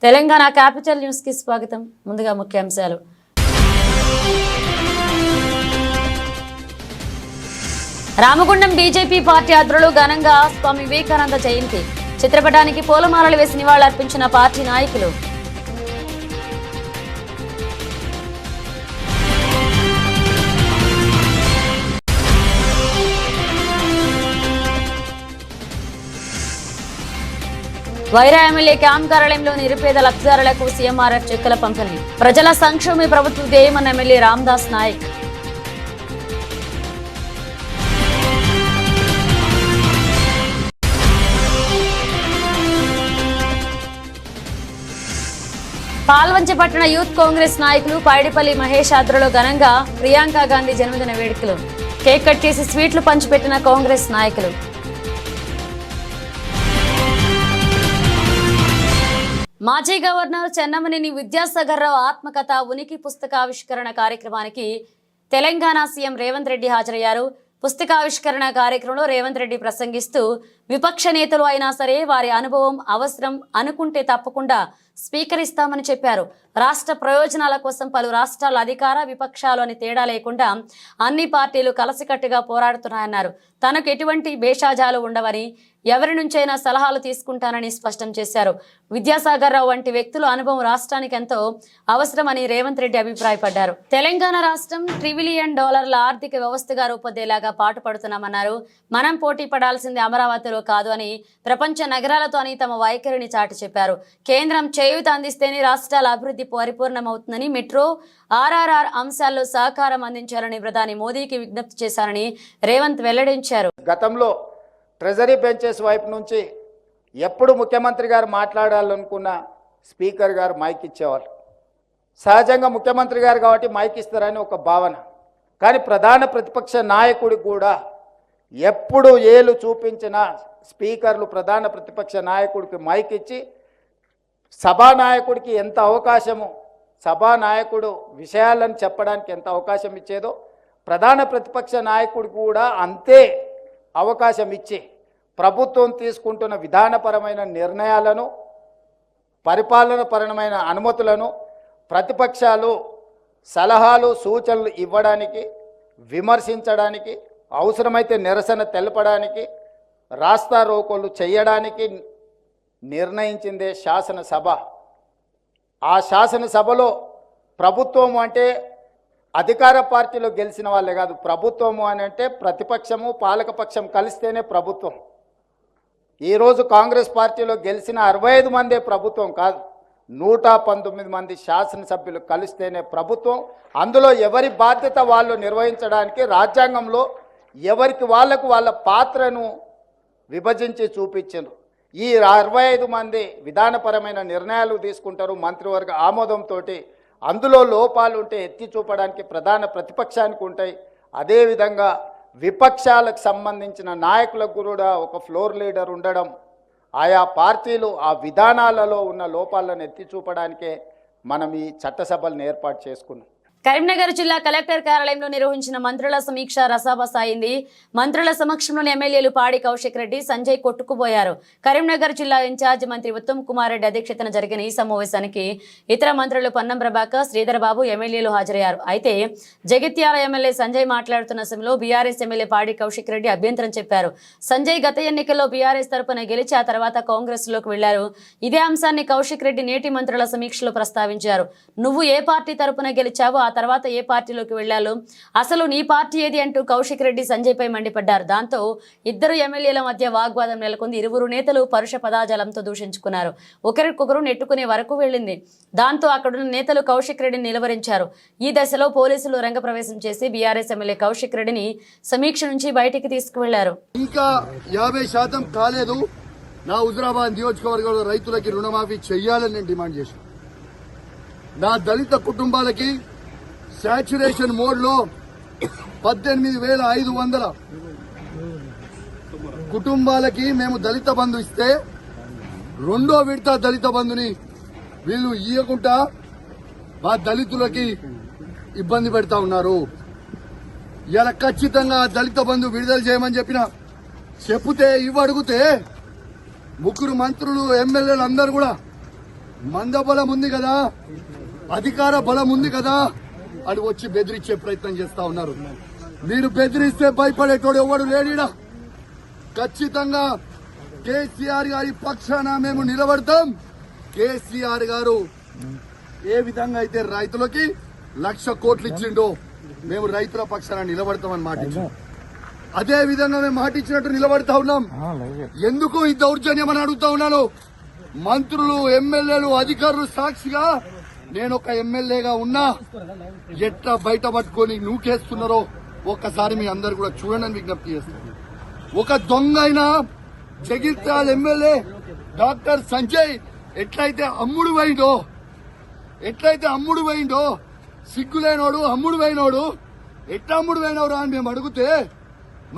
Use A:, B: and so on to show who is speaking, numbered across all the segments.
A: Telangana capital news కి స్వాగతం. ముందుగా ముఖ్యాంశాలు. రామగుండం బీజేపీ పార్టీ ఆధ్వర్యంలో ఘనంగా స్వామి వివేకానంద జయంతి చిత్రపటానికి పూలమాలలు వేసి నివాళులర్పించిన పార్టీ నాయకులు. వైరా ఎమ్మెల్యే క్యాంప్ కార్యాలయంలో నిరుపేద లబ్ధిదారులకు సీఎంఆర్ఎఫ్ చెక్కుల పంపిణీ. ప్రజల సంక్షేమమే ప్రభుత్వ ధ్యేయమన్న ఎమ్మెల్యే రామదాస్ నాయక్. పాల్వంచ పట్టణ యూత్ కాంగ్రెస్ నాయకులు పైడిపల్లి మహేష్ ఆధ్వర్యంలో ఘనంగా ప్రియాంక గాంధీ జన్మదిన వేడుకలు. కేక్ కట్ చేసి స్వీట్లు పంచిపెట్టిన కాంగ్రెస్ నాయకులు. మాజీ గవర్నర్ చెన్నమనేని విద్యాసాగర్ రావు ఆత్మకథ ఉనికి పుస్తకావిష్కరణ కార్యక్రమానికి తెలంగాణ సీఎం రేవంత్ రెడ్డి హాజరయ్యారు. పుస్తకావిష్కరణ కార్యక్రమంలో రేవంత్ రెడ్డి ప్రసంగిస్తూ విపక్ష నేతలు అయినా సరే వారి అనుభవం అవసరం అనుకుంటే తప్పకుండా స్వీకరిస్తామని చెప్పారు. రాష్ట్ర ప్రయోజనాల కోసం పలు రాష్ట్రాల అధికార విపక్షాలు అని తేడా లేకుండా అన్ని పార్టీలు కలిసికట్టుగా పోరాడుతున్నాయన్నారు. తనకు ఎటువంటి భేషాజాలు ఉండవని ఎవరి నుంచైనా సలహాలు తీసుకుంటానని స్పష్టం చేశారు. విద్యాసాగర్ రావు వంటి వ్యక్తుల అనుభవం రాష్ట్రానికి ఎంతో అవసరమని రేవంత్ రెడ్డి అభిప్రాయపడ్డారు. తెలంగాణ రాష్ట్రం $1 ట్రిలియన్ ఆర్థిక వ్యవస్థగా రూపొందేలాగా పాటుపడుతున్నామన్నారు. మనం పోటీ పడాల్సింది అమరావతిలో కాదు అని ప్రపంచ నగరాలతో అని తమ వైఖరిని చాటి చెప్పారు. కేంద్రం చేయూత అందిస్తేనే రాష్ట్రాల అభివృద్ధి పరిపూర్ణమవుతుందని మెట్రో RRR అంశాల్లో సహకారం అందించాలని ప్రధాని మోదీకి విజ్ఞప్తి చేశారని రేవంత్ వెల్లడించారు.
B: గతంలో ట్రెజరీ బెంచెస్ వైపు నుంచి ఎప్పుడు ముఖ్యమంత్రి గారు మాట్లాడాలనుకున్న స్పీకర్ గారు మైక్ ఇచ్చేవాళ్ళు. సహజంగా ముఖ్యమంత్రి గారు కాబట్టి మైక్ ఇస్తారని ఒక భావన. కానీ ప్రధాన ప్రతిపక్ష నాయకుడికి కూడా ఎప్పుడు ఏలు చూపించిన స్పీకర్లు ప్రధాన ప్రతిపక్ష నాయకుడికి మైక్ ఇచ్చి సభానాయకుడికి ఎంత అవకాశము, సభానాయకుడు విషయాలను చెప్పడానికి ఎంత అవకాశం ఇచ్చేదో ప్రధాన ప్రతిపక్ష నాయకుడికి కూడా అంతే అవకాశం ఇచ్చి ప్రభుత్వం తీసుకుంటున్న విధానపరమైన నిర్ణయాలను, పరిపాలనపరమైన అనుమతులను ప్రతిపక్షాలు సలహాలు సూచనలు ఇవ్వడానికి, విమర్శించడానికి, అవసరమైతే నిరసన తెలపడానికి, రాస్తా రోకోలు చేయడానికి నిర్ణయించిందే శాసనసభ. ఆ శాసనసభలో ప్రభుత్వం అంటే అధికార పార్టీలో గెలిచిన వాళ్ళే కాదు, ప్రభుత్వము అని అంటే ప్రతిపక్షము పాలకపక్షం కలిస్తేనే ప్రభుత్వం. ఈరోజు కాంగ్రెస్ పార్టీలో గెలిచిన 65 మందే ప్రభుత్వం కాదు, 119 మంది శాసనసభ్యులు కలిస్తేనే ప్రభుత్వం. అందులో ఎవరి బాధ్యత వాళ్ళు నిర్వహించడానికి రాజ్యాంగంలో ఎవరికి వాళ్లకు వాళ్ళ పాత్రను విభజించి చూపించారు. ఈ 65 మంది విధానపరమైన నిర్ణయాలు తీసుకుంటారు మంత్రివర్గ ఆమోదంతో. అందులో లోపాలు ఉంటే ఎత్తి చూపడానికి ప్రధాన ప్రతిపక్షానికి ఉంటాయి. అదేవిధంగా విపక్షాలకు సంబంధించిన నాయకులకు కూడా ఒక ఫ్లోర్ లీడర్ ఉండడం, ఆయా పార్టీలు ఆ విధానాలలో ఉన్న లోపాలను ఎత్తి చూపడానికే మనం ఈ చట్టసభలను ఏర్పాటు చేసుకున్నాం.
A: కరీంనగర్ జిల్లా కలెక్టర్ కార్యాలయంలో నిర్వహించిన మంత్రుల సమీక్ష రసాబస అయింది. మంత్రుల సమక్షంలోని ఎమ్మెల్యేలు పాడి కౌశిక్ రెడ్డి, సంజయ్ కొట్టుకుపోయారు. కరీంనగర్ జిల్లా ఇన్ఛార్జ్ మంత్రి ఉత్తమ్ కుమార్ రెడ్డి అధ్యక్షతన జరిగిన ఈ సమావేశానికి ఇతర మంత్రులు పొన్నం ప్రభాకర్, శ్రీధర్ బాబు ఎమ్మెల్యేలు హాజరయ్యారు. అయితే జగిత్యాల ఎమ్మెల్యే సంజయ్ మాట్లాడుతున్న సమయంలో బీఆర్ఎస్ ఎమ్మెల్యే పాడి కౌశిక్ రెడ్డి అభ్యంతరం చెప్పారు. సంజయ్ గత ఎన్నికల్లో బీఆర్ఎస్ తరపున గెలిచి ఆ తర్వాత కాంగ్రెస్ లోకి వెళ్లారు. ఇదే అంశాన్ని కౌశిక్ రెడ్డి నేటి మంత్రుల సమీక్షలో ప్రస్తావించారు. నువ్వు ఏ పార్టీ తరపున గెలిచావో, ఆ తర్వాత ఏ పార్టీలోకి వెళ్లాలో, అసలు నీ పార్టీ ఏది అంటూ కౌశిక్ రెడ్డి సంజయ్ పై మండిపడ్డారు. దాంతో ఇద్దరు ఎమ్మెల్యేల మధ్య వాగ్వాదం నెలకొంది. ఇరువురు నేతలు పరుష పదాజాలంతో దూషించుకున్నారు. ఒకరికొకరు నెట్టుకునే వరకు వెళ్ళింది. దాంతో అక్కడున్న నేతలు కౌశిక్ రెడ్డిని నిలువరించారు. ఈ దశలో పోలీసులు రంగప్రవేశం చేసి బీఆర్ఎస్ ఎమ్మెల్యే కౌశిక్ రెడ్డిని సమీక్ష నుంచి బయటికి తీసుకువెళ్లారు.
C: ఇంకా 50% కాలేదు. నా హుజరాబాద్ నియోజకవర్గంలో రైతులకి రుణమాఫీ చెయ్యాలని నేను డిమాండ్ చేశాను. నా దళిత కుటుంబాలకి సాచ్యురేషన్ మోడ్ లో 18,500 కుటుంబాలకి మేము దళిత బంధు ఇస్తే రెండో విడత దళిత బంధుని వీళ్ళు ఇవ్వకుండా మా దళితులకి ఇబ్బంది పెడతా ఉన్నారు. ఇలా ఖచ్చితంగా దళిత బంధు విడుదల చేయమని చెప్తే ఇవ్వడుగుతే ముగ్గురు మంత్రులు ఎమ్మెల్యేలు అందరూ కూడా మందబలం ఉంది కదా, అధికార బలం ఉంది కదా అని వచ్చి బెదిరించే ప్రయత్నం చేస్తా ఉన్నారు. మీరు బెదిరిస్తే భయపడేటోడు ఎవడు లేడీడా. ఖచ్చితంగా కేసీఆర్ గారి పక్షాన మేము నిలబడతాం. కేసీఆర్ గారు ఏ విధంగా అయితే రైతులకి 1,00,000 కోట్లు ఇచ్చిండో మేము రైతుల పక్షాన నిలబడతామని మాట ఇచ్చాం. అదే విధంగా మేము మాట ఇచ్చినట్టు నిలబడతా ఉన్నాం. ఎందుకు ఈ దౌర్జన్యం అని అడుగుతా ఉన్నాను. మంత్రులు, ఎమ్మెల్యేలు, అధికారులు సాక్షిగా నేను ఒక ఎమ్మెల్యేగా ఉన్నా ఎట్లా బయట పట్టుకొని నూకేస్తున్నారో ఒక్కసారి మీ అందరు కూడా చూడండి విజ్ఞప్తి చేస్తున్నాను. ఒక దొంగ అయినా జగిత్యాల ఎమ్మెల్యే డాక్టర్ సంజయ్ ఎట్లయితే అమ్ముడు పోయిండో సిగ్గులేనోడు అమ్ముడు పోయినోడు ఎట్లా అమ్ముడు పోయినవరా అని మేము అడిగితే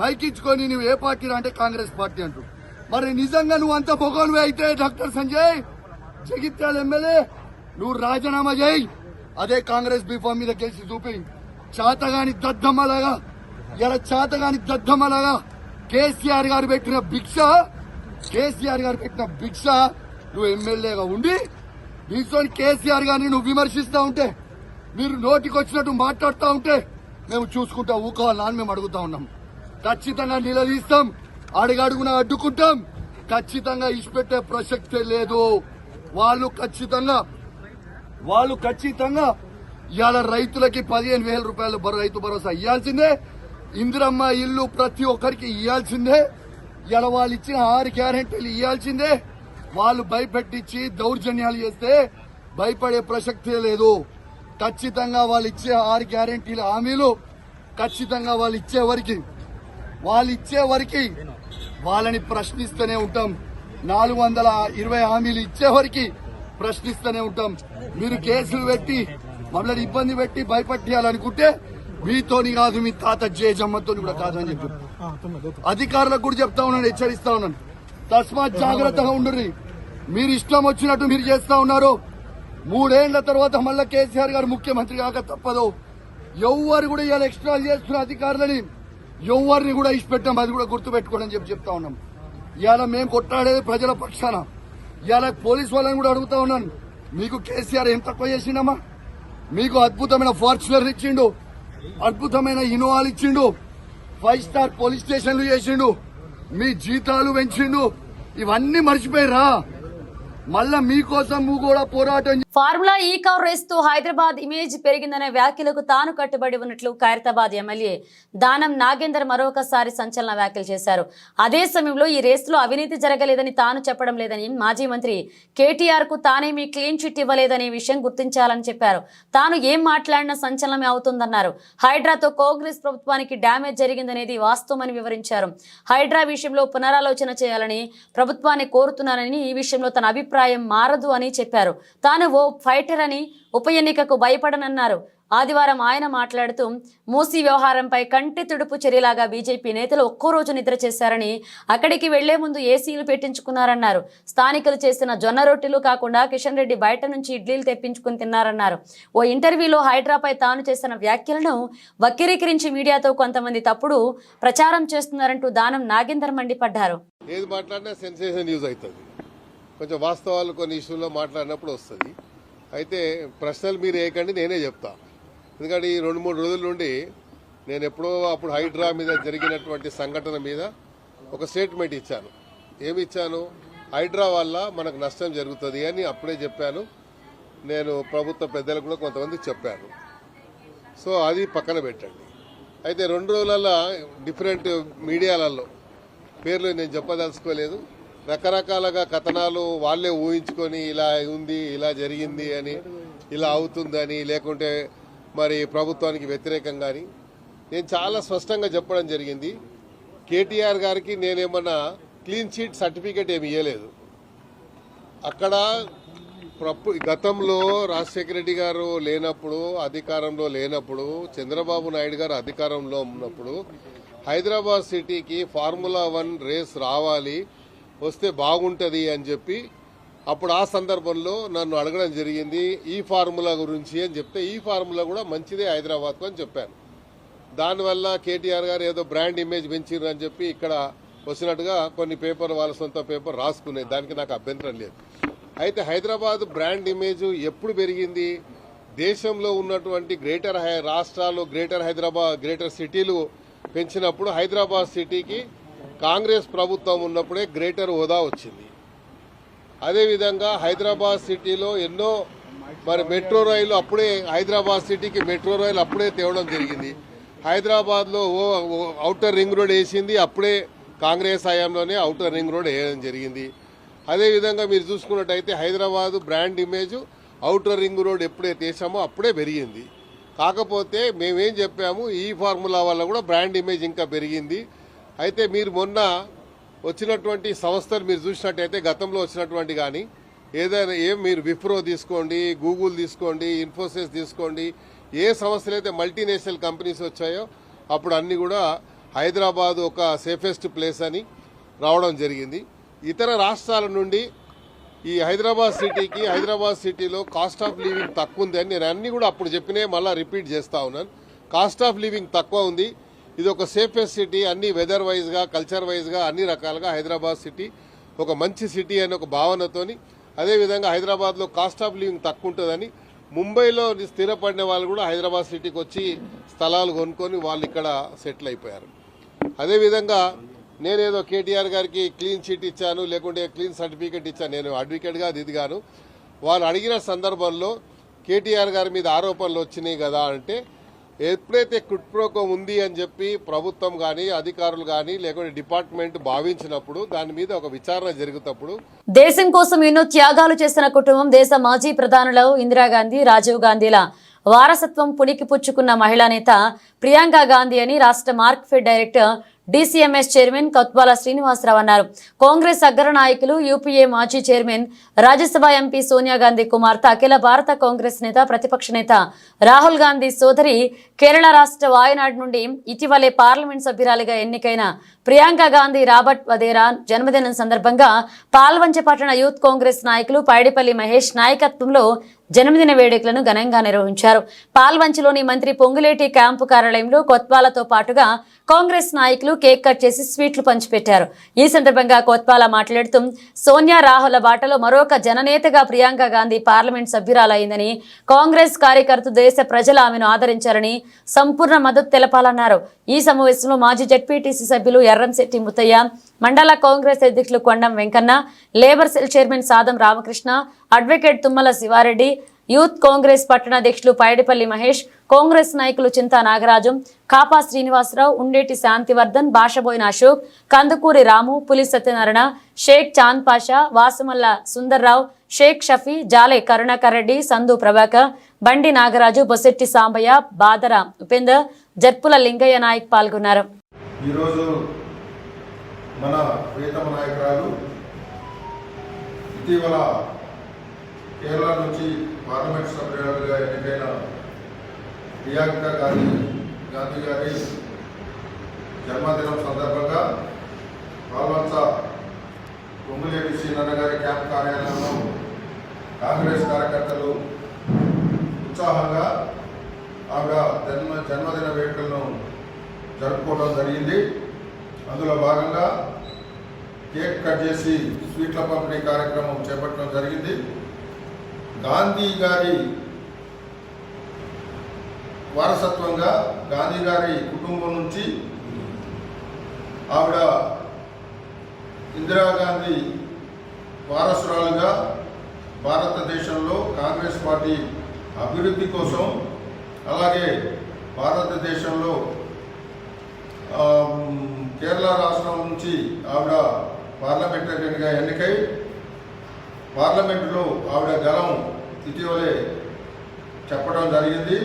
C: మైకిచ్చుకొని నువ్వు ఏ పార్టీ అంటే కాంగ్రెస్ పార్టీ అంటూ. మరి నిజంగా నువ్వు అంత పొగనువే అయితే డాక్టర్ సంజయ్ జగిత్యాల ఎమ్మెల్యే నువ్వు రాజీనామా చేయి. అదే కాంగ్రెస్ బీఫామ్ మీద గెలిచి చూపి చాతగాని దద్దమ్మలాగా కేసీఆర్ గారు పెట్టిన భిక్ష నువ్వు ఎమ్మెల్యేగా ఉండి దీంతో కేసీఆర్ గారిని నువ్వు విమర్శిస్తా ఉంటే, మీరు నోటికి వచ్చినట్టు మాట్లాడుతూ ఉంటే మేము చూసుకుంటా ఊకోవాలని అని మేము అడుగుతా ఉన్నాం. ఖచ్చితంగా నిలదీస్తాం, అడుగడుగున అడ్డుకుంటాం. ఖచ్చితంగా ఇచ్చిపెట్టే ప్రసక్తే లేదు. వాళ్ళు ఖచ్చితంగా ఇవాళ రైతులకి 15,000 రూపాయలు రైతు భరోసా ఇవ్వాల్సిందే. ఇందిరమ్మ ఇల్లు ప్రతి ఒక్కరికి ఇవ్వాల్సిందే. ఇలా వాళ్ళు ఇచ్చిన 6 గ్యారెంటీలు ఇవ్వాల్సిందే. వాళ్ళు భయపెట్టించి దౌర్జన్యాలు చేస్తే భయపడే ప్రసక్తే లేదు. ఖచ్చితంగా వాళ్ళు ఇచ్చే 6 గ్యారెంటీల హామీలు ఖచ్చితంగా వాళ్ళు ఇచ్చే వరకు వాళ్ళని ప్రశ్నిస్తూనే ఉంటాం. 420 హామీలు ఇచ్చే వరకు ప్రశ్నిస్తూనే ఉంటాం. మీరు కేసులు పెట్టి మమ్మల్ని ఇబ్బంది పెట్టి భయపెట్టాలనుకుంటే మీతోని కాదు, మీ తాత జేజమ్మతో కూడా కాదని చెప్పి అధికారులకు కూడా చెప్తా ఉన్నాను, హెచ్చరిస్తా ఉన్నాను. తస్మాత్ జాగ్రత్తగా ఉండుర్రి. మీరు ఇష్టం వచ్చినట్టు మీరు చేస్తా ఉన్నారు. 3 ఏళ్ల తర్వాత మళ్ళా కేసీఆర్ గారు ముఖ్యమంత్రి కాక తప్పదు. ఎవరు కూడా ఇలా ఎక్స్ట్రా చేస్తున్న అధికారులని ఎవరిని కూడా ఇచ్చిపెట్టాం, అది కూడా గుర్తుపెట్టుకోండి చెప్పి చెప్తా ఉన్నాం. ఇవాళ మేము కొట్టాడేది ప్రజల పక్షాన. ఇవాళ పోలీసు వాళ్ళని కూడా అడుగుతా ఉన్నాను, మీకు కేసీఆర్ ఏం తక్కువ చేసిండమ్మా? మీకు అద్భుతమైన ఫార్చునర్ ఇచ్చిండు, అద్భుతమైన ఇన్నోవాలు ఇచ్చిండు, 5 స్టార్ పోలీస్ స్టేషన్లు చేసిండు, మీ జీతాలు పెంచిండు. ఇవన్నీ మర్చిపోయిరా? మళ్ళా మీకోసం కూడా పోరాటం.
A: ఫార్ములా ఈ కార్ రేస్ తో హైదరాబాద్ ఇమేజ్ పెరిగిందనే వ్యాఖ్యలకు తాను కట్టుబడి ఉన్నట్లు ఖైరతాబాద్ ఎమ్మెల్యే దానం నాగేందర్ మరొకసారి సంచలన వ్యాఖ్యలు చేశారు. అదే సమయంలో ఈ రేసులో అవినీతి జరగలేదని తాను చెప్పడం లేదని, మాజీ మంత్రి కేటీఆర్ కు తానేమీ క్లీన్ చిట్ ఇవ్వలేదనే విషయం గుర్తించాలని చెప్పారు. తాను ఏం మాట్లాడినా సంచలనమే అవుతుందన్నారు. హైడ్రాతో కాంగ్రెస్ ప్రభుత్వానికి డ్యామేజ్ జరిగిందనేది వాస్తవమని వివరించారు. హైడ్రా విషయంలో పునరాలోచన చేయాలని ప్రభుత్వాన్ని కోరుతున్నానని, ఈ విషయంలో తన అభిప్రాయం మారదు అని చెప్పారు. తాను ఓ ఫైటర్ అని, ఉప ఎన్నికకు భయపడనన్నారు. ఆదివారం ఆయన మాట్లాడుతూ మూసీ వ్యవహారంపై కంటి తుడుపు చర్యలాగా బీజేపీ నేతలు ఒక్కో రోజు నిద్ర చేశారని, అక్కడికి వెళ్లే ముందు ఏసీలు పెట్టించుకున్నారన్నారు. స్థానికులు చేసిన జొన్న రొట్టెలు కాకుండా కిషన్ రెడ్డి బయట నుంచి ఇడ్లీలు తెప్పించుకుని తిన్నారన్నారు. ఓ ఇంటర్వ్యూలో హైడ్రాపై తాను చేసిన వ్యాఖ్యలను వక్రీకరించి మీడియాతో కొంతమంది తప్పుడు ప్రచారం చేస్తున్నారంటూ దానం నాగేందర్ మండిపడ్డారు.
D: ఏది మాట్లాడినా సెన్సేషన్ న్యూస్ అవుతుంది. కొంచెం వాస్తవాలు కొన్ని ఇష్యూల్లో మాట్లాడినప్పుడు వస్తుంది. అయితే ప్రశ్నలు మీరు వేయకండి, నేనే చెప్తా. ఎందుకంటే ఈ 2-3 రోజుల నుండి నేను ఎప్పుడో అప్పుడు హైడ్రా మీద జరిగినటువంటి సంఘటన మీద ఒక స్టేట్మెంట్ ఇచ్చాను. ఏమి ఇచ్చాను? హైడ్రా వల్ల మనకు నష్టం జరుగుతుంది అని అప్పుడే చెప్పాను. నేను ప్రభుత్వ పెద్దలకు కూడా కొంతమంది చెప్పాను. సో అది పక్కన పెట్టండి. అయితే 2 రోజులలో డిఫరెంట్ మీడియాలలో పేర్లు నేను చెప్పదలుచుకోలేదు. రకరకాలుగా కథనాలు వాళ్ళే ఊహించుకొని ఇలా ఉంది, ఇలా జరిగింది అని, ఇలా అవుతుందని, లేకుంటే మరి ప్రభుత్వానికి వ్యతిరేకంగా అని నేను చాలా స్పష్టంగా చెప్పడం జరిగింది. కేటీఆర్ గారికి నేనేమన్నా క్లీన్ చీట్ సర్టిఫికేట్ ఏమి ఇవ్వలేదు. అక్కడ గతంలో రాజశేఖర రెడ్డి గారు లేనప్పుడు, అధికారంలో లేనప్పుడు, చంద్రబాబు నాయుడు గారు అధికారంలో ఉన్నప్పుడు హైదరాబాద్ సిటీకి ఫార్ములా 1 రేస్ రావాలి, వస్తే బాగుంటుంది అని చెప్పి అప్పుడు ఆ సందర్భంలో నన్ను అడగడం జరిగింది ఈ ఫార్ములా గురించి అని చెప్తే, ఈ ఫార్ములా కూడా మంచిదే హైదరాబాద్కు అని చెప్పాను. దానివల్ల కేటీఆర్ గారు ఏదో బ్రాండ్ ఇమేజ్ పెంచారు అని చెప్పి ఇక్కడ వచ్చినట్టుగా కొన్ని పేపర్ వాళ్ళ సొంత పేపర్ రాసుకునేది, దానికి నాకు అభ్యంతరం లేదు. అయితే హైదరాబాద్ బ్రాండ్ ఇమేజ్ ఎప్పుడు పెరిగింది? దేశంలో ఉన్నటువంటి రాష్ట్రాలు గ్రేటర్ సిటీలు పెంచినప్పుడు హైదరాబాద్ సిటీకి కాంగ్రెస్ ప్రభుత్వం ఉన్నప్పుడే గ్రేటర్ హోదా వచ్చింది. అదేవిధంగా హైదరాబాద్ సిటీలో ఎన్నో మెట్రో రైలు అప్పుడే హైదరాబాద్ సిటీకి మెట్రో రైలు అప్పుడే తేవడం జరిగింది. హైదరాబాద్లో ఔటర్ రింగ్ రోడ్ వేసింది అప్పుడే కాంగ్రెస్ హయాంలోనే ఔటర్ రింగ్ రోడ్ వేయడం జరిగింది. అదేవిధంగా మీరు చూసుకున్నట్టయితే Hyderabad brand image outer ring road ఎప్పుడైతే వేసామో అప్పుడే పెరిగింది. కాకపోతే మేమేం చెప్పాము, ఈ ఫార్ములా వల్ల కూడా బ్రాండ్ ఇమేజ్ ఇంకా పెరిగింది. అయితే మీరు మొన్న వచ్చినటువంటి సంస్థలు మీరు చూసినట్టయితే గతంలో వచ్చినటువంటి కానీ ఏదైనా మీరు విప్రో తీసుకోండి, గూగుల్ తీసుకోండి, ఇన్ఫోసిస్ తీసుకోండి, ఏ సంస్థలు అయితే మల్టీనేషనల్ కంపెనీస్ వచ్చాయో అప్పుడు అన్నీ కూడా హైదరాబాద్ ఒక సేఫెస్ట్ ప్లేస్ అని రావడం జరిగింది. ఇతర రాష్ట్రాల నుండి ఈ హైదరాబాద్ సిటీలో కాస్ట్ ఆఫ్ లివింగ్ తక్కువ ఉంది అని నేను అన్ని కూడా అప్పుడు చెప్పినే మళ్ళీ రిపీట్ చేస్తా ఉన్నాను. కాస్ట్ ఆఫ్ లివింగ్ తక్కువ ఉంది, ఇది ఒక సేఫెస్ట్ సిటీ, అన్ని వెదర్ వైజ్గా కల్చర్ వైజ్గా అన్ని రకాలుగా హైదరాబాద్ సిటీ ఒక మంచి సిటీ అనే ఒక భావనతోని, అదేవిధంగా హైదరాబాద్లో కాస్ట్ ఆఫ్ లివింగ్ తక్కువ ఉంటుందని ముంబైలో స్థిరపడిన వాళ్ళు కూడా హైదరాబాద్ సిటీకి వచ్చి స్థలాలు కొనుక్కొని వాళ్ళు ఇక్కడ సెటిల్ అయిపోయారు. అదేవిధంగా నేనేదో కేటీఆర్ గారికి క్లీన్ చిట్ ఇచ్చాను లేకుంటే క్లీన్ సర్టిఫికేట్ ఇచ్చాను, నేను అడ్వకేట్గా అది ఇదిగాను. వాళ్ళు అడిగిన సందర్భంలో కేటీఆర్ గారి మీద ఆరోపణలు వచ్చినాయి కదా అంటే, ఎప్పుడైతే క్విట్ప్రోకో ఉంది అని చెప్పి ప్రభుత్వం కానీ అధికారులు కానీ లేకుంటే డిపార్ట్మెంట్ భావించినప్పుడు దాని మీద ఒక విచారణ జరుగుతప్పుడు
A: దేశం కోసం ఎన్నో త్యాగాలు చేసిన కుటుంబం దేశ మాజీ ప్రధానులు ఇందిరాగాంధీ, రాజీవ్ గాంధీల వారసత్వం పుణికిపుచ్చుకున్న మహిళా నేత ప్రియాంక గాంధీ అని రాష్ట్ర Markfed director DCMS chairman Kotwala Srinivasa Rao అన్నారు. కాంగ్రెస్ అగ్ర నాయకులు, యూపీఏ మాజీ చైర్మన్, రాజ్యసభ ఎంపీ సోనియా గాంధీ కుమార్తె, అఖిల భారత కాంగ్రెస్ నేత, ప్రతిపక్ష నేత రాహుల్ గాంధీ సోదరి, కేరళ రాష్ట్ర వాయనాడ్ నుండి ఇటీవలే పార్లమెంట్ సభ్యురాలిగా ఎన్నికైన ప్రియాంక గాంధీ రాబర్ట్ వధేరా జన్మదినం సందర్భంగా పాల్వంచ పట్టణ యూత్ కాంగ్రెస్ నాయకులు పైడిపల్లి మహేష్ నాయకత్వంలో జన్మదిన వేడుకలను ఘనంగా నిర్వహించారు. పాల్వంచలోని మంత్రి పొంగులేటి క్యాంపు కార్యాలయంలో కొత్వాలతో పాటుగా కాంగ్రెస్ నాయకులు కేక్ కట్ చేసి స్వీట్లు పంచిపెట్టారు. ఈ సందర్భంగా కొత్వాల మాట్లాడుతూ సోనియా, రాహుల బాటలో మరొక జననేతగా ప్రియాంక గాంధీ పార్లమెంట్ సభ్యురాలైందని, కాంగ్రెస్ కార్యకర్తలు దేశ ప్రజలు ఆమెను ఆదరించారని సంపూర్ణ మద్దతు తెలపాలన్నారు. ఈ సమావేశంలో మాజీ జెడ్పీటీసీ సభ్యులు ఎర్రంశెట్టి ముత్తయ్య, మండల కాంగ్రెస్ అధ్యక్షులు కొండం Venkanna, labour cell chairman సాదం Ramakrishna, advocate Tummala Sivareddy, youth Congress పట్టణ అధ్యక్షులు పైడిపల్లి మహేష్, కాంగ్రెస్ నాయకులు చింతా నాగరాజు, కాపా శ్రీనివాసరావు, ఉండేటి శాంతివర్ధన్, భాషబోయిన అశోక్, కందుకూరి రాము, పులి సత్యనారాయణ, షేక్ చాంద్ పాషా, వాసుమల్ల సుందర్రావు, షేక్ షఫీ, జాలే కరుణాకర్ రెడ్డి, సందు ప్రభాకర్, బండి నాగరాజు, బొసెట్టి సాంబయ్య, బాదర ఉపేందర్, జర్పుల లింగయ్య నాయక్ పాల్గొన్నారు.
E: ఈరోజు మన ప్రియతమ నాయకురాలు ఇటీవల కేరళ నుంచి పార్లమెంట్ సభ్యురాలుగా ఎన్నికైన ప్రియాంక గాంధీ గారి జన్మదినం సందర్భంగా పాల్వంచ పొంగులేటి శ్రీనన్న గారి క్యాంప్ కార్యాలయంలో కాంగ్రెస్ కార్యకర్తలు ఉత్సాహంగా ఆవిడ జన్మదిన వేడుకలను జరుపుకోవడం జరిగింది. అందులో భాగంగా కేక్ కట్ చేసి స్వీట్ల పంపిణీ కార్యక్రమం చేపట్టడం జరిగింది. గాంధీ గారి వారసత్వంగా గాంధీ గారి కుటుంబం నుంచి ఆవిడ ఇందిరాగాంధీ వారసురాలుగా భారతదేశంలో కాంగ్రెస్ పార్టీ అభివృద్ధి కోసం, అలాగే భారతదేశంలో కేరళ రాష్ట్రం నుంచి ఆవిడ పార్లమెంటరీగా ఎన్నికై పార్లమెంటులో ఆవిడ గలం ఇటీవలే చెప్పడం జరిగింది.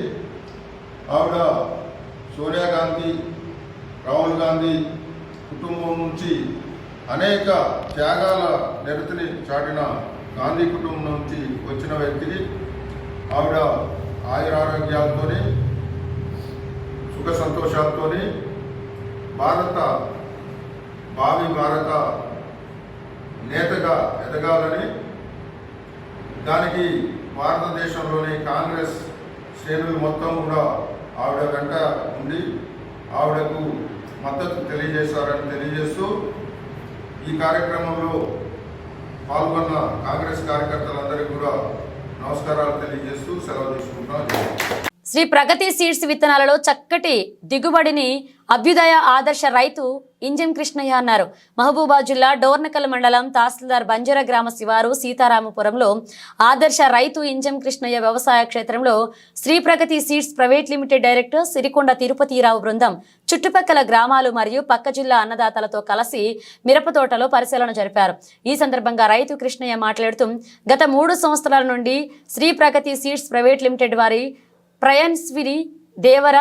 E: ఆవిడ సోనియా గాంధీ, రాహుల్ గాంధీ కుటుంబం నుంచి అనేక త్యాగాల నిరతిని చాటిన గాంధీ కుటుంబం నుంచి వచ్చిన వ్యక్తి. ఆవిడ ఆయురారోగ్యాలతో సుఖ సంతోషాలతో భావి భారత నేతగా ఎదగాలని, దానికి భారతదేశంలోని కాంగ్రెస్ శ్రేణులు మొత్తం కూడా ఆవిడ వెంట ఉండి ఆవిడకు మద్దతు తెలియజేశారని తెలియజేస్తూ, ఈ కార్యక్రమంలో పాల్గొన్న కాంగ్రెస్ కార్యకర్తలందరికీ కూడా నమస్కారాలు తెలియజేస్తూ సెలవు తీసుకుంటున్నాను.
A: శ్రీ ప్రగతి సీడ్స్ విత్తనాలలో చక్కటి దిగుబడిని అభ్యుదయ ఆదర్శ రైతు ఇంజం కృష్ణయ్య అన్నారు. మహబూబాద్ జిల్లా డోర్నకల్ మండలం తహసీల్దార్ బంజర గ్రామ శివారు సీతారామపురంలో ఆదర్శ రైతు ఇంజం కృష్ణయ్య వ్యవసాయ క్షేత్రంలో Sri Pragathi seeds private limited director Sirikonda Tirupathirao బృందం చుట్టుపక్కల గ్రామాలు మరియు పక్క జిల్లా అన్నదాతలతో కలిసి మిరప తోటలో పరిశీలన జరిపారు. ఈ సందర్భంగా రైతు కృష్ణయ్య మాట్లాడుతూ గత 3 సంవత్సరాల నుండి Shri Pragathi seeds private limited వారి ప్రయన్స్విరి దేవర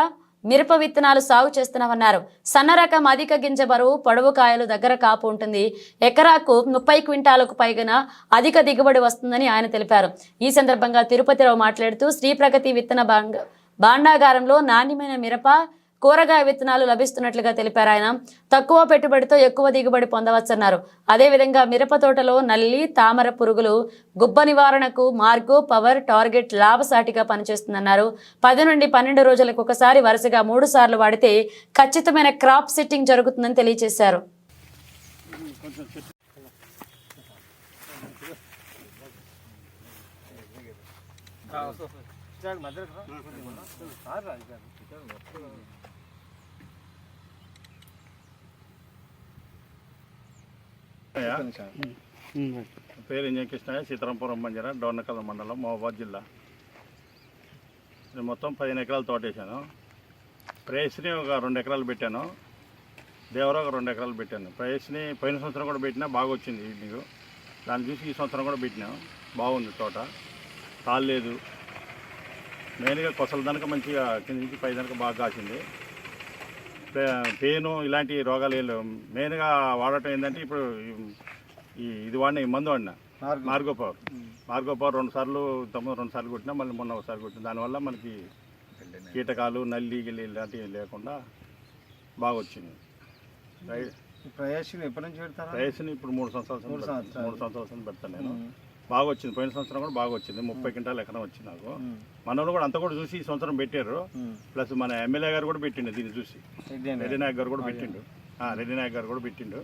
A: మిరప విత్తనాలు సాగు చేస్తున్నామన్నారు. సన్న రకం అధిక గింజ బరువు, పొడవు కాయలు, దగ్గర కాపు ఉంటుంది. ఎకరాకు 30 క్వింటాలకు పైగా అధిక దిగుబడి వస్తుందని ఆయన తెలిపారు. ఈ సందర్భంగా తిరుపతిరావు మాట్లాడుతూ శ్రీ ప్రగతి విత్తన భాండాగారంలో నాణ్యమైన మిరప, కూరగాయ విత్తనాలు లభిస్తున్నట్లుగా తెలిపారు. ఆయన తక్కువ పెట్టుబడితో ఎక్కువ దిగుబడి పొందవచ్చన్నారు. అదేవిధంగా మిరప తోటలో నల్లి, తామర పురుగులు, గుబ్బ నివారణకు మార్గో పవర్ టార్గెట్ లాభసాటిగా పనిచేస్తుందన్నారు. 10 నుండి 12 రోజులకు ఒకసారి వరుసగా 3 సార్లు వాడితే ఖచ్చితమైన క్రాప్ సెట్టింగ్ జరుగుతుందని తెలియజేశారు.
F: పేరు ఇంజం కృష్ణయ్య, సీతారాంపురం మంజర, డోర్నకల్ మండలం, మహబూబాద్ జిల్లా. నేను మొత్తం 15 ఎకరాలు తోటేశాను. ప్రేస్ని ఒక 2 ఎకరాలు పెట్టాను. దేవర ఒక 2 ఎకరాలు పెట్టాను. ప్రేస్ని పోయిన సంవత్సరం కూడా పెట్టినా బాగా వచ్చింది నీకు. దాన్ని చూసి ఈ సంవత్సరం కూడా పెట్టినా బాగుంది తోట, కాలేదు. మెయిన్గా కొసల దనక మంచిగా కింద నుంచి పై దనక బాగా కాసింది. పేను ఇలాంటి రోగాలు ఏం లేవు. మెయిన్గా వాడటం ఏంటంటే ఇప్పుడు ఇది వాడిన ఈ మందు వాడిన మార్గో పవర్ 2 సార్లు, తమ్ముడు 2 సార్లు కొట్టినా, మళ్ళీ మొన్న ఒకసారి కొట్టినా. దానివల్ల మనకి కీటకాలు, నల్లి గిల్లి ఇలాంటివి లేకుండా బాగా వచ్చింది.
G: ప్రయాసం ఎప్పటి నుంచి పెడతారు?
F: ప్రయాసం ఇప్పుడు 3 సంవత్సరాలు పెడతాను నేను. బాగా వచ్చింది. పోయిన సంవత్సరం కూడా బాగా వచ్చింది. 30 క్వింటాలు ఎకరం వచ్చింది నాకు. మనోళ్ళు కూడా అంతా కూడా చూసి ఈ సంవత్సరం పెట్టారు. ప్లస్ మన ఎమ్మెల్యే గారు కూడా పెట్టిండు దీన్ని చూసి. రెడ్డి నాయక్ గారు కూడా పెట్టిండు.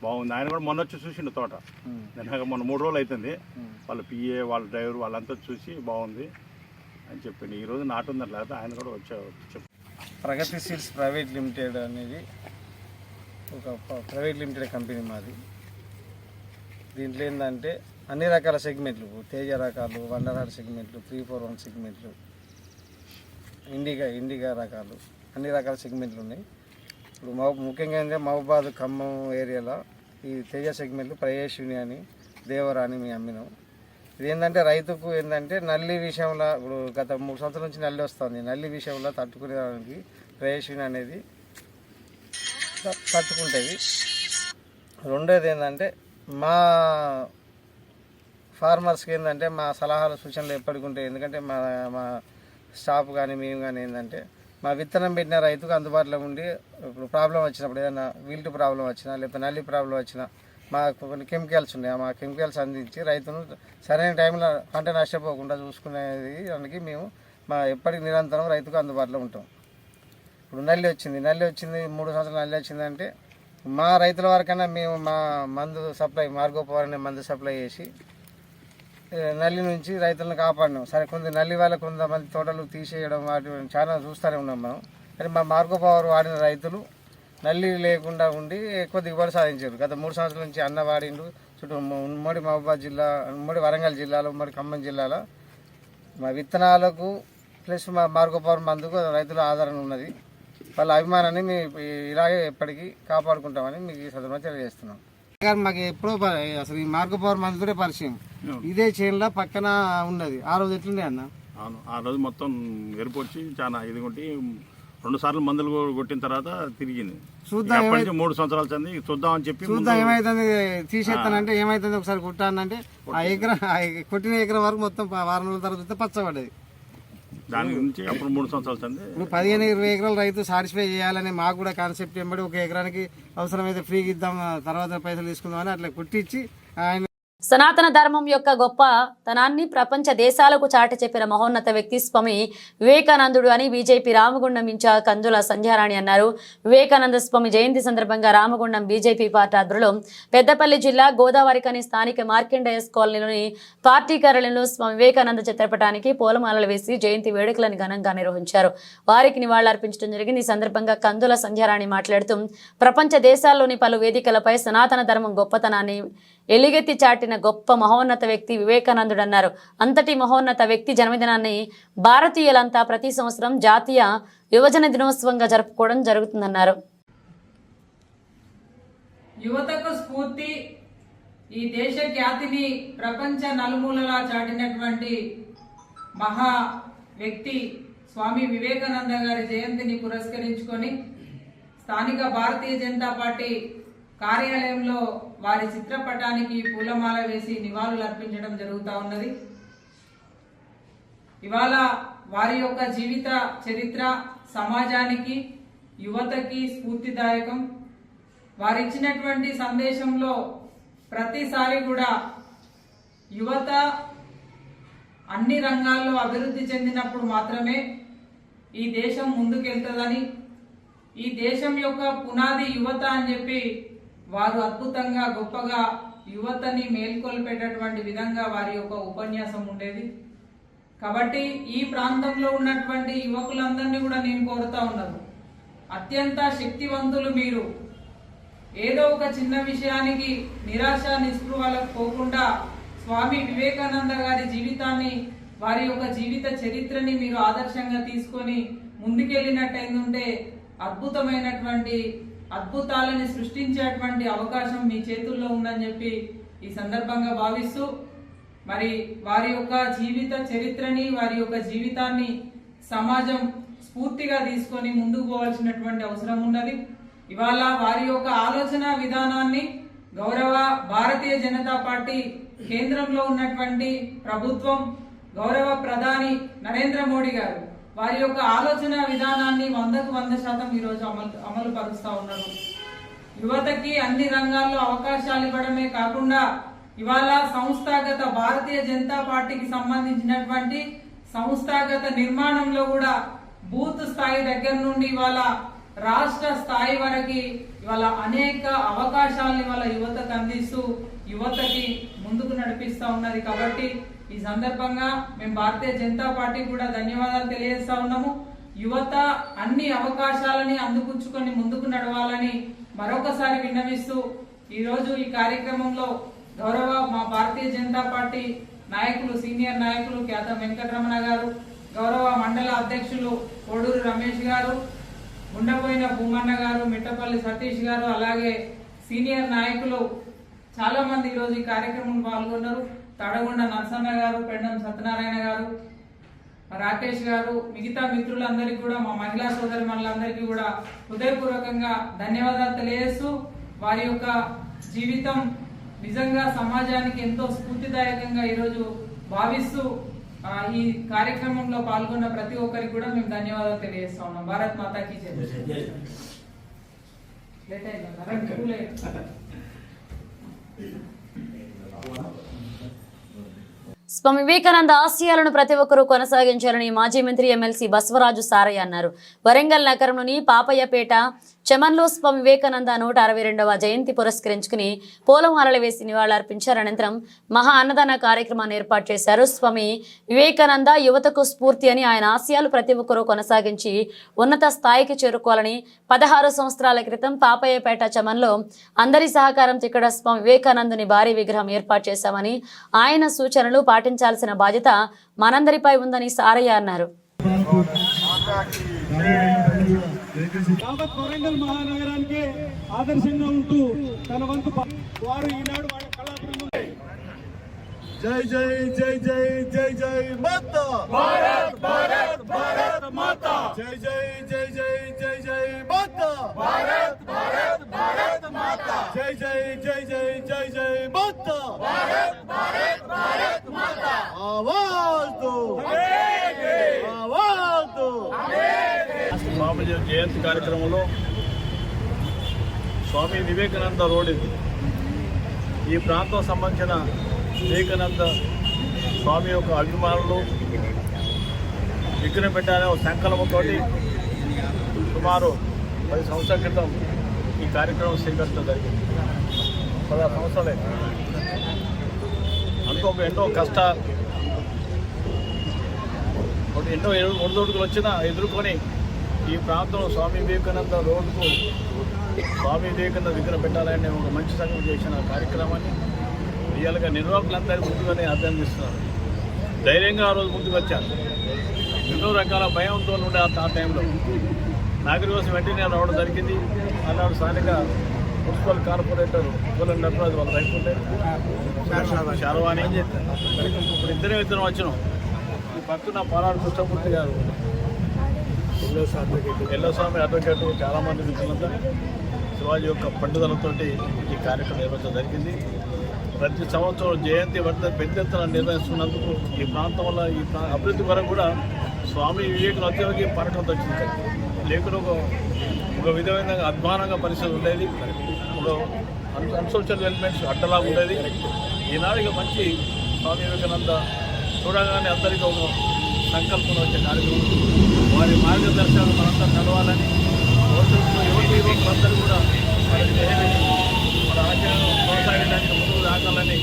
F: బాగుంది. ఆయన కూడా మొన్న వచ్చి చూసిండు తోట. నేను మొన్న 3 రోజులు అవుతుంది. వాళ్ళ పిఏ, వాళ్ళ డ్రైవర్ వాళ్ళంతా చూసి బాగుంది అని చెప్పిండు. ఈరోజు నాటుందని లేకపోతే ఆయన కూడా చెప్పి.
G: ప్రగతి సీడ్స్ ప్రైవేట్ లిమిటెడ్ అనేది ఒక ప్రైవేట్ లిమిటెడ్ కంపెనీ మాది. దీంట్లో ఏంటంటే అన్ని రకాల సెగ్మెంట్లు, తేజ రకాలు, వండర్హార్ట్ సెగ్మెంట్లు, 341 సెగ్మెంట్లు, ఇండిగా రకాలు, అన్ని రకాల సెగ్మెంట్లు ఉన్నాయి. ఇప్పుడు ముఖ్యంగా ఏంటంటే మహబూబాద్, ఖమ్మం ఏరియాలో ఈ తేజ సెగ్మెంట్లు ప్రయేషిని అని, దేవరా అని మేము అమ్మినాం. ఇది ఏంటంటే రైతుకు ఏంటంటే నల్లి విషయంలో ఇప్పుడు గత 3 సంవత్సరాల నుంచి నల్లి వస్తుంది. నల్లి విషయంలో తట్టుకునేదానికి ప్రయేషిని అనేది తట్టుకుంటుంది. రెండోది ఏంటంటే మా ఫార్మర్స్కి ఏంటంటే మా సలహాలు, సూచనలు ఎప్పటికి ఉంటాయి. ఎందుకంటే మా స్టాఫ్ కానీ మేము కానీ ఏంటంటే మా విత్తనం పెట్టిన రైతుకు అందుబాటులో ఉండి ఇప్పుడు ప్రాబ్లం వచ్చినప్పుడు, ఏదైనా విల్ట్ ప్రాబ్లం వచ్చినా లేకపోతే నల్లి ప్రాబ్లం వచ్చినా మాకు కొన్ని కెమికల్స్ ఉన్నాయి. మా కెమికల్స్ అందించి రైతును సరైన టైంలో పంట నష్టపోకుండా చూసుకునేది దానికి మేము ఎప్పటికి నిరంతరం రైతుకు అందుబాటులో ఉంటాం. ఇప్పుడు నల్లి వచ్చింది 3 సంవత్సరాలు నల్లి వచ్చిందంటే మా రైతుల వరకైనా మేము మా మందు సప్లై, మార్గో పవర్ అనే మందు సప్లై చేసి నల్లి నుంచి రైతులను కాపాడినాం. సరే నల్లి వల్ల కొంతమంది తోటలు తీసేయడం వాటి చాలా చూస్తూనే ఉన్నాం మనం. కానీ మా మార్గో పవర్ వాడిన రైతులు నల్లి లేకుండా ఉండి ఎక్కువ దిగుబడి సాధించారు. గత 3 సంవత్సరాల నుంచి అన్న వాడిండు. చుట్టూ ఉమ్మడి మహబూబాద్ జిల్లా, ఉమ్మడి వరంగల్ జిల్లాలో, ఉమ్మడి ఖమ్మం జిల్లాలో మా విత్తనాలకు ప్లస్ మా మార్గో పవర్ మందుకు రైతుల ఆదరణ ఉన్నది. వాళ్ళ అభిమానాన్ని మేము ఇలాగే ఎప్పటికీ కాపాడుకుంటామని మీకు ఈ సందర్భంగా తెలియజేస్తున్నాం. మాకు ఎప్పుడో అసలు ఈ మార్గో పవర్ మందుతోనే పరిచయం. ఇదే చేనులో పక్కన ఉన్నది. ఆ రోజు ఎట్లుండే అన్న?
F: అవును, ఆ రోజు మొత్తం ఎరుపు వచ్చి చాలా ఇది కొట్టి 2 సార్లు మందులు కొట్టిన తర్వాత తిరిగింది.
G: చూద్దాం,
F: 3 సంవత్సరాల చెంది చూద్దాం అని చెప్పి
G: చూద్దాం ఏమైతుంది, తీసేస్తానంటే ఏమైతుంది ఒకసారి కొట్టానంటే ఆ ఎకరం, కొట్టిన ఎకరం వరకు మొత్తం వారం రోజుల తర్వాత పచ్చబడ్డది.
F: దాని గురించి అప్పుడు 3 సంవత్సరాల చెంది
G: ఇప్పుడు 15-20 ఎకరాలు రైతు సాటిస్ఫై చేయాలని మాకు కూడా కాన్సెప్ట్ ఎంబడి ఒక ఎకరానికి అవసరమైతే ఫ్రీగా ఇద్దాం, తర్వాత పైసలు తీసుకుందామని అట్లా కొట్టించి ఆయన
A: సనాతన ధర్మం యొక్క గొప్పతనాన్ని ప్రపంచ దేశాలకు చాటి చెప్పిన మహోన్నత వ్యక్తి స్వామి వివేకానందుడు అని బీజేపీ రామగుండం ఇన్ఛార్జ్ కందుల సంధ్యారాణి అన్నారు. వివేకానంద స్వామి జయంతి సందర్భంగా రామగుండం బీజేపీ పార్టీ ఆధ్వర్యంలో పెద్దపల్లి జిల్లా గోదావరికని స్థానిక మార్కండేయస్ కాలనీలోని పార్టీ కార్యాలయంలో స్వామి వివేకానంద చిత్రపటానికి పూలమాలలు వేసి జయంతి వేడుకలను ఘనంగా నిర్వహించారు. వారికి నివాళులర్పించడం జరిగింది. ఈ సందర్భంగా కందుల సంధ్యారాణి మాట్లాడుతూ ప్రపంచ దేశాల్లోని పలు వేదికలపై సనాతన ధర్మం గొప్పతనాన్ని ఎలుగెత్తి చాటిన గొప్ప మహోన్నత వ్యక్తి వివేకానందుడు అన్నారు. అంతటి మహోన్నత వ్యక్తి జన్మదినాన్ని భారతీయులంతా ప్రతి సంవత్సరం జాతీయ యువజన దినోత్సవంగా జరుపుకోవడం జరుగుతుందన్నారు.
H: యువతకు స్ఫూర్తి, ఈ దేశ ఖ్యాతిని ప్రపంచ నలుమూలలా చాటినటువంటి మహా వ్యక్తి స్వామి వివేకానంద గారి జయంతిని పురస్కరించుకొని స్థానిక భారతీయ జనతా పార్టీ కార్యాలయంలో వారి చిత్రపటానికి పూలమాల వేసి నివాళులు అర్పించడం జరుగుతూ ఉన్నది. ఇవాళ వారి యొక్క జీవిత చరిత్ర సమాజానికి, యువతకి స్ఫూర్తిదాయకం. వారిచ్చినటువంటి సందేశంలో ప్రతిసారి కూడా యువత అన్ని రంగాల్లో అభివృద్ధి చెందినప్పుడు మాత్రమే ఈ దేశం ముందుకెళ్తుందని, ఈ దేశం యొక్క పునాది యువత అని చెప్పి వారు అద్భుతంగా గొప్పగా యువతని మేల్కొల్పేటటువంటి విధంగా వారి యొక్క ఉపన్యాసం ఉండేది. కాబట్టి ఈ ప్రాంతంలో ఉన్నటువంటి యువకులందరినీ కూడా నేను కోరుతా ఉన్నాను, అత్యంత శక్తివంతులు మీరు. ఏదో ఒక చిన్న విషయానికి నిరాశ నిస్పృహలకు పోకుండా స్వామి వివేకానంద గారి జీవితాన్ని, వారి యొక్క జీవిత చరిత్రని మీరు ఆదర్శంగా తీసుకొని ముందుకెళ్ళినట్టయిందంటే అద్భుతమైనటువంటి అద్భుతాలని సృష్టించేటువంటి అవకాశం మీ చేతుల్లో ఉందని చెప్పి ఈ సందర్భంగా భావిస్తూ, మరి వారి యొక్క జీవిత చరిత్రని, వారి యొక్క జీవితాన్ని సమాజం స్ఫూర్తిగా తీసుకొని ముందుకు పోవాల్సినటువంటి అవసరం ఉన్నది. ఇవాళ వారి యొక్క ఆలోచన విధానాన్ని గౌరవ భారతీయ జనతా పార్టీ కేంద్రంలో ఉన్నటువంటి ప్రభుత్వం, గౌరవ ప్రధాని నరేంద్ర మోడీ గారు వారి యొక్క ఆలోచన విధానాన్ని 100% ఈరోజు అమలు పరుస్తూ ఉన్నారు. యువతకి అన్ని రంగాల్లో అవకాశాలు ఇవ్వడమే కాకుండా ఇవాళ సంస్థాగత భారతీయ జనతా పార్టీకి సంబంధించినటువంటి సంస్థాగత నిర్మాణంలో కూడా బూత్ స్థాయి దగ్గర నుండి ఇవాళ రాష్ట్ర స్థాయి వరకు ఇవాళ అనేక అవకాశాలను ఇవాళ యువతకు అందిస్తూ యువతకి ముందుకు నడిపిస్తా ఉన్నది. కాబట్టి ఈ సందర్భంగా మేము భారతీయ జనతా పార్టీ కూడా ధన్యవాదాలు తెలియజేస్తా ఉన్నాము. యువత అన్ని అవకాశాలని అందిపుచ్చుకొని ముందుకు నడవాలని మరొకసారి విన్నవిస్తూ ఈరోజు ఈ కార్యక్రమంలో గౌరవ మా భారతీయ జనతా పార్టీ నాయకులు, సీనియర్ నాయకులు ఖ్యాతం వెంకటరమణ గారు, గౌరవ మండల అధ్యక్షులు కోడూరు రమేష్ గారు, గుండపోయిన భూమన్న గారు, మిట్టపల్లి సతీష్ గారు, అలాగే సీనియర్ నాయకులు చాలా మంది ఈరోజు ఈ కార్యక్రమంలో పాల్గొన్నారు. తడగొండ నరసన్న గారు, పెండం సత్యనారాయణ గారు, రాకేష్ గారు, మిగతా మిత్రులందరికీ కూడా, మా మహిళా సోదరి మనులందరికీ కూడా హృదయపూర్వకంగా ధన్యవాదాలు తెలియజేస్తూ వారి యొక్క జీవితం నిజంగా సమాజానికి ఎంతో స్ఫూర్తిదాయకంగా ఈరోజు భావిస్తూ ఈ కార్యక్రమంలో పాల్గొన్న ప్రతి ఒక్కరికి కూడా మేము ధన్యవాదాలు తెలియజేస్తా ఉన్నాం. భారత్ మాతాకి జై.
A: స్వామి వివేకానంద ఆశయాలను ప్రతి ఒక్కరూ కొనసాగించాలని మాజీ మంత్రి ఎమ్మెల్సీ బసవరాజు సారయ్య అన్నారు. వరంగల్ నగరంలోని పాపయ్యపేట చమన్లో స్వామి వివేకానంద 162వ జయంతి పురస్కరించుకుని పూలమాలలు వేసి నివాళులర్పించారు. అనంతరం మహా అన్నదాన కార్యక్రమాన్ని ఏర్పాటు చేశారు. స్వామి వివేకానంద యువతకు స్ఫూర్తి అని, ఆయన ఆశయాలు ప్రతి ఒక్కరూ కొనసాగించి ఉన్నత స్థాయికి చేరుకోవాలని 16 సంవత్సరాల క్రితం పాపయ్యపేట చమన్లో అందరి సహకారంతో ఇక్కడ స్వామి వివేకానందుని భారీ విగ్రహం ఏర్పాటు చేశామని, ఆయన సూచనలు పాటించాల్సిన బాధ్యత మనందరిపై ఉందని సారయ్య అన్నారు.
I: యావత్ వరంగల్ మహానగరానికి ఆదర్శంగా ఉంటూ తన వంతు వారు ఈనాడు వాళ్ళ కళాబృందం జై జై జై జై జై జై మాతా భారత్ భారత్ భారత్ మాతా జై జై జై జై జై జై మాతా భారత్ భారత్ భారత్ మాతా జై జై జై జై జై జై మాతా భారత్ భారత్ భారత్ మాతా ఆవాజ్ దో ఆవాజ్ దో
F: స్వామి జయంతి కార్యక్రమంలో స్వామి వివేకానంద రోడ్ ఇది. ఈ ప్రాంతం సంబంధించిన వివేకానంద స్వామి యొక్క అభిమానులు విగ్రహం పెట్టాలనే ఒక సంకల్పంతో సుమారు 10 సంవత్సరాల క్రితం ఈ కార్యక్రమం స్వీకరించడం జరిగింది. 16 సంవత్సరాలే ఎన్నో కష్టాలు ఎన్నో ఒడిదొడుకులు వచ్చినా ఎదుర్కొని ఈ ప్రాంతంలో స్వామి వివేకానంద రోడ్డుకు స్వామి వివేకానంద విగ్రహం పెట్టాలని ఒక మంచి సంఘం చేసిన కార్యక్రమాన్ని రియల్గా నిర్వాహకులందరూ ముందుగానే అభినందిస్తున్నారు. ధైర్యంగా ఆ రోజు ముందుకు వచ్చారు. ఎన్నో రకాల భయంతో ఉండే ఆ టైంలో నాగరి కోసం వెంటనే రావడం జరిగింది. ఆనాడు స్థానిక మున్సిపల్ కార్పొరేటర్ పూలం నటరాజు వాళ్ళ రైతు ఉంటే శారవాణి ఇప్పుడు ఇద్దరం వచ్చినాం. ఈ పక్కన పాలాడు కృష్ణమూర్తి గారు ఎల్లస్వామి అడ్వకేట్ చాలామంది మిత్రులంతా శివాజీ యొక్క పట్టుదలతోటి ఈ కార్యక్రమం నిర్వహించడం జరిగింది. ప్రతి సంవత్సరం జయంతి వర్ధంతి పెద్ద ఎత్తున నిర్వహిస్తున్నందుకు ఈ ప్రాంతం వల్ల ఈ అభివృద్ధి వరకు కూడా స్వామి వివేకానంద అత్యవకి పరకం వచ్చింది. లేకుండా ఒక విధమైన అధ్వానంగా పరిస్థితి ఉండేది. ఒక అన్సోషల్ డెవలప్మెంట్స్ అడ్డలాగా ఉండేది. ఈనాడు ఇక మంచి స్వామి వివేకానంద చూడగానే అందరికీ ఒక సంకల్పం వచ్చే కార్యక్రమం. వారి మార్గదర్శకాలు మనంతా నడవాలని భవిష్యత్తులో యువకులందరూ కూడా మన ఆచరణ కొనసాగడానికి ముందుకు రాగాలని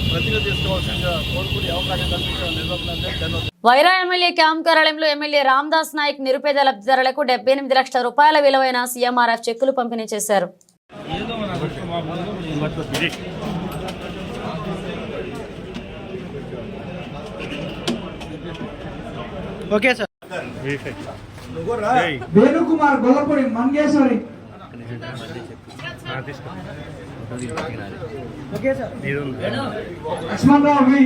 F: ప్రతిగా తీసుకోవాల్సిందిగా కోరుకునే అవకాశం కల్పించిన నిర్వహణ ధన్యవాదాలు.
A: వైరా ఎమ్మెల్యే క్యాంప్ కార్యాలయంలో ఎమ్మెల్యే రామ్దాస్ నాయక్ నిరుపేద లబ్ధిదారులకు 78 లక్షల రూపాయల విలువైన సీఎంఆర్ఎఫ్ చెక్కులు పంపిణీ చేశారు.
G: Okay sir.
I: Venukumar Gollapudi Mangeshwari. Okay sir. Lakshmanarao V.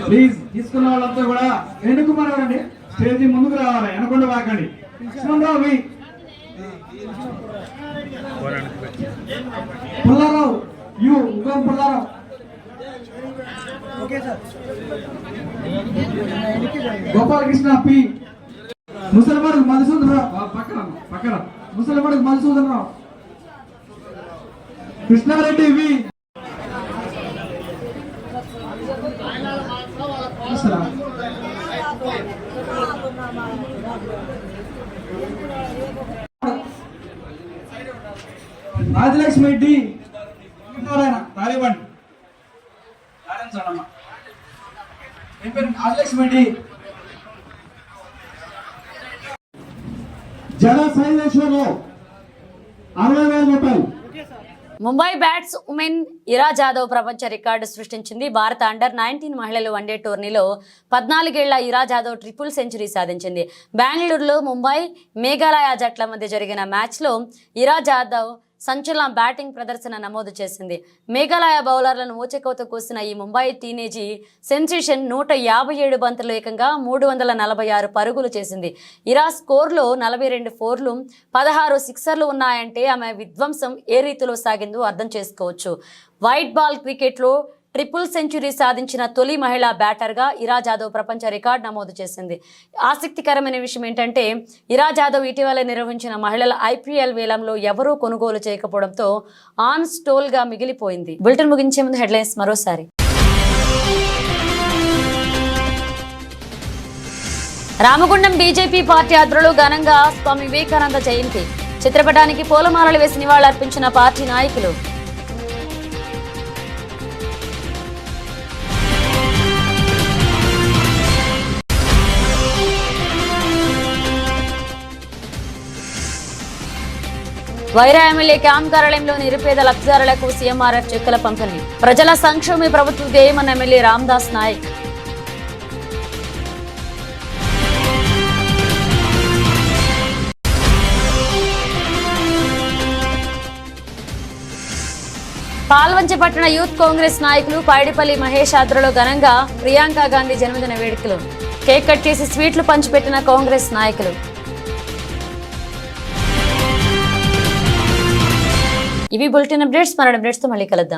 I: Please తీసుకున్న వాళ్ళంతా కూడా వేణుకుమార్ గారండి స్టేజీ ముందుకు రావాలి, వెనకుండా వాకండి. లక్ష్మణరావు వి. పుల్లారావు యు. ఇంకో Pullarao. Okay sir. Gopalakrishna P. ముసలివాడు మధుసూదనరావు పక్కన ముసలివాడు మధుసూదనరావు. కృష్ణారెడ్డి వి. రాజలక్ష్మి డి. రానివ్వండి. రాజలక్ష్మి డి. జడ సైలేశ్వరరావు 60,000 రూపాయలు.
A: ముంబై బ్యాట్స్ ఉమెన్ ఇరా జాదవ్ ప్రపంచ రికార్డు సృష్టించింది. భారత అండర్-19 మహిళల వన్డే టోర్నీలో 14 ఏళ్ల ఇరా జాదవ్ ట్రిపుల్ సెంచరీ సాధించింది. బెంగళూరులో ముంబై మేఘాలయ జట్ల మధ్య జరిగిన మ్యాచ్లో ఇరా జాదవ్ సంచలన బ్యాటింగ్ ప్రదర్శన నమోదు చేసింది. మేఘాలయ బౌలర్లను ఊచకోత కూసిన ఈ ముంబై టీనేజీ సెన్సేషన్ 157 బంతులు ఏకంగా 346 పరుగులు చేసింది. ఇరా స్కోర్లో 42 ఫోర్లు 16 సిక్సర్లు ఉన్నాయంటే ఆమె విధ్వంసం ఏ రీతిలో సాగిందో అర్థం చేసుకోవచ్చు. వైట్ బాల్ క్రికెట్లో ట్రిపుల్ సెంచరీ సాధించిన తొలి మహిళా బ్యాటర్గా ఇరా జాదవ్ ప్రపంచ రికార్డు నమోదు చేసింది. ఆసక్తికరమైన విషయం ఏంటంటే ఇరా జాదవ్ ఇటీవల నిర్వహించిన మహిళల IPL వేలంలో ఎవరూ కొనుగోలు చేయకపోవడంతో ఆన్ స్టోల్గా మిగిలిపోయింది. బులెటిన్ ముగించే ముందు హెడ్లైన్స్ మరోసారి. రామగుండం బీజేపీ పార్టీ ఆధ్వర్యంలో ఘనంగా స్వామి వివేకానంద జయంతి. చిత్రపటానికి పూలమాలలు వేసి నివాళులర్పించిన పార్టీ నాయకులు. వైరా ఎమ్మెల్యే క్యాంప్ కార్యాలయంలో నిరుపేద లబ్ధిదారులకు సీఎంఆర్ఎఫ్ చెక్కుల పంపిణీ. ప్రజల సంక్షేమ ప్రభుత్వ ధ్యేయమన్న ఎమ్మెల్యే రామ్దాస్ నాయక్. పాల్వంచ పట్టణ యూత్ కాంగ్రెస్ నాయకులు పైడిపల్లి మహేష్ ఆధ్వర్యంలో ఘనంగా ప్రియాంక గాంధీ జన్మదిన వేడుకలు. కేక్ కట్ చేసి స్వీట్లు పంచిపెట్టిన కాంగ్రెస్ నాయకులు. ఇవి బులెటిన్ అప్డేట్స్. మరో అప్డేట్స్ తో మళ్ళీ కలుద్దాం.